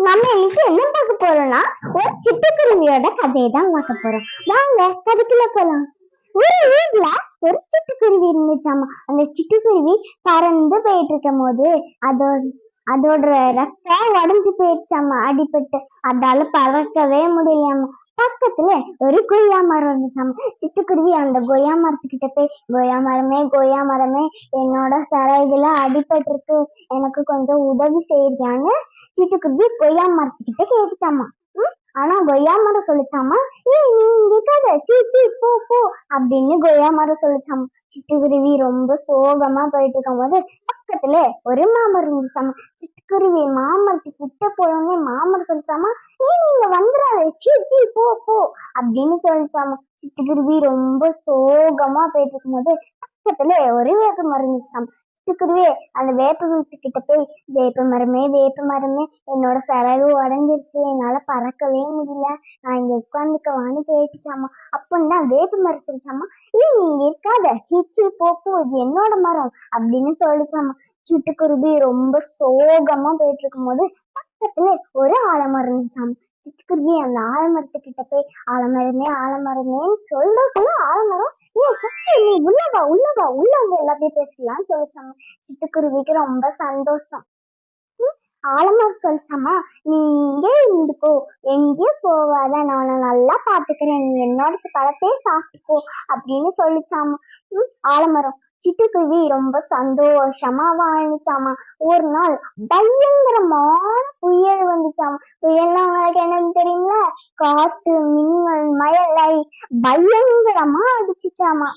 நம்ம இன்னைக்கு என்ன பார்க்க போறோம்னா ஒரு சிட்டுக்குருவியோட கதையை தான் பார்க்க போறோம். வாங்க கதைக்குள்ள போலாம். ஒரு ஊர்ல ஒரு சிட்டுக்குருவி இருந்துச்சாமா. அந்த சிட்டுக்குருவி பறந்து போயிட்டு இருக்கும் போது அதோட அதோட ரெக்கம் உடஞ்சு போயிடுச்சாமா, அடிபட்டு. அதால பறக்கவே முடியலையாமா. பக்கத்துல ஒரு கொய்யா மரம் இருந்துச்சாமா. சிட்டுக்குருவி அந்த கொய்யா மரத்துக்கிட்ட போய், கொய்யா மரமே கொய்யா மரமே, என்னோட இதுல அடிபட்டு இருக்கு, எனக்கு கொஞ்சம் உதவி செய்யறியான்னு சிட்டுக்குருவி கொய்யா மரத்துக்கிட்ட கேட்டுச்சாமா. ஆனா கொய்யா மரம் சொல்லிச்சாமா, நீ இங்க இருக்காத, சீச்சி போ போ அப்படின்னு கொய்யா மரம் சொல்லிச்சாமா. சிட்டுக்குருவி ரொம்ப சோகமா போயிட்டு இருக்கும் போது பக்கத்துல ஒரு மாமரம் இருந்துச்சாமா. சிட்டுக்குருவி மாமரத்துக்கு கிட்ட போனோடனே மாமரம் சொல்லிச்சாமா, நீங்க வந்துடாத, சீச்சி போ போ அப்படின்னு சொல்லிச்சாமா. சிட்டுக்குருவி ரொம்ப சோகமா போயிட்டு இருக்கும் போது பக்கத்துல ஒரு வேப்ப மரம் இருந்துச்சாமா. சிட்டுக்குருவி அந்த வேப்ப வீட்டுக்கிட்ட போய், வேப்ப மரமே என்னோட சிறகு உடஞ்சிருச்சு, என்னால பறக்கவே முடியல, நான் இங்க உட்காந்துக்கவான்னு கேட்டுச்சாமா. அப்பன்னா வேப்ப மரம் சொல்லிச்சாமா, நீங்க இருக்காத, சீச்சி போப்போ, இது என்னோட மரம் அப்படின்னு சொல்லிச்சாமா. சிட்டுக்குருவி ரொம்ப சோகமா போயிட்டு இருக்கும் போது பக்கத்துல ஒரு ஆலமரம் இருந்துச்சாமா. சிட்டுக்குருவி அந்த ஆலமரத்துக்கிட்ட போய், ஆலமரமேன்னு சொல்றதுக்குள்ள ஆலமரம், நீ உள்ளவா உள்ள வந்து எல்லாத்தையும் பேசலாம்னு சொல்லிச்சாமா. சிட்டுக்குருவிக்கு ரொம்ப சந்தோஷம். ஆலமரம் சொல்லிச்சாமா, நீ இங்கே இருந்துக்கோ, எங்கேயும் போவாத, நான் உன்னை நல்லா பாத்துக்கிறேன், நீ என்னோட பழத்தையே சாப்பிட்டுக்கோ அப்படின்னு சொல்லிச்சாமா. ஆலமரம். சிட்டுக்குருவி ரொம்ப சந்தோஷமா வாழ்ந்துச்சாமா. ஒரு நாள் பயங்கரமான புயல் வந்துச்சாமா. புயல்னா உங்களுக்கு என்னன்னு தெரியுங்களா? காத்து, மின்னல், மழை பயங்கரமா அடிச்சுச்சாமா.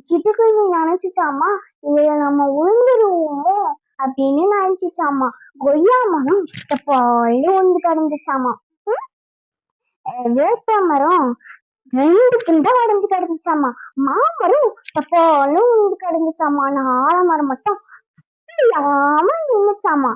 சிட்டுக்குருவி நினைச்சுச்சாமா, இதுல நம்ம உளுந்துருவோமோ அப்படின்னு நினைச்சுச்சாமா. கொய்யா மரம் பால் ஒன்று கிடந்துச்சாமா. வேப்ப மரம் 2 துண்டா உடஞ்சு கிடந்துச்சாமா. மாமரம் பாலும் ஒன்று கிடந்துச்சாமா. ஆலமரம் மட்டும் இல்லாம நின்னுச்சாமா.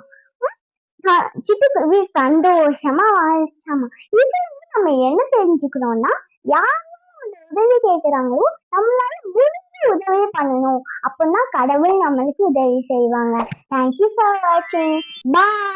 சிட்டுக்குருவி சந்தோஷமா வாழ்ச்சாமா. இதுல நம்ம என்ன தெரிஞ்சுக்கிறோம்னா, யாரும் உதவி கேட்கிறாங்களோ நம்மளால முடிஞ்ச உதவி பண்ணணும், அப்பதான் கடவுள் நம்மளுக்கு உதவி செய்வாங்க. தேங்க்யூ ஃபார் வாட்சிங். பாய்.